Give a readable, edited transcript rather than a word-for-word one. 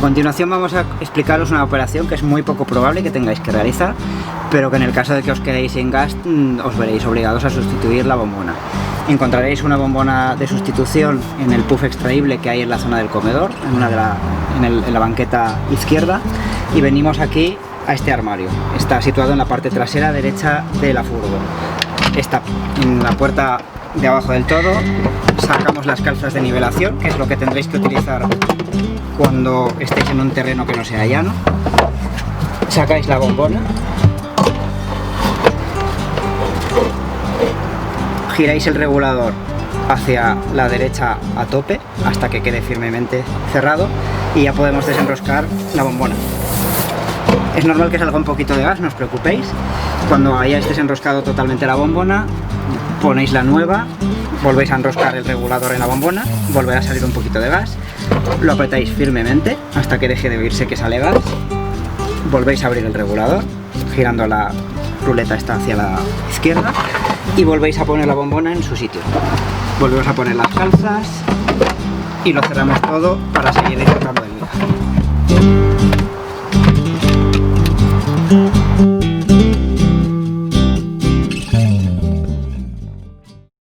continuación vamos a explicaros una operación que es muy poco probable que tengáis que realizar, pero que en el caso de que os quedéis sin gas os veréis obligados a sustituir la bombona. Encontraréis una bombona de sustitución en el puff extraíble que hay en la zona del comedor, en la banqueta izquierda, y venimos aquí a este armario. Está situado en la parte trasera derecha de la furgo. Está en la puerta de abajo del todo. Sacamos las calzas de nivelación, que es lo que tendréis que utilizar cuando estéis en un terreno que no sea llano. Sacáis la bombona, giráis el regulador hacia la derecha a tope hasta que quede firmemente cerrado y ya podemos desenroscar la bombona. Es normal que salga un poquito de gas, no os preocupéis. Cuando hayáis desenroscado totalmente la bombona, ponéis la nueva, volvéis a enroscar el regulador en la bombona, volverá a salir un poquito de gas, lo apretáis firmemente hasta que deje de oírse que sale gas, volvéis a abrir el regulador, girando la ruleta esta hacia la izquierda, y volvéis a poner la bombona en su sitio. Volvemos a poner las calzas y lo cerramos todo para seguir disfrutando del día.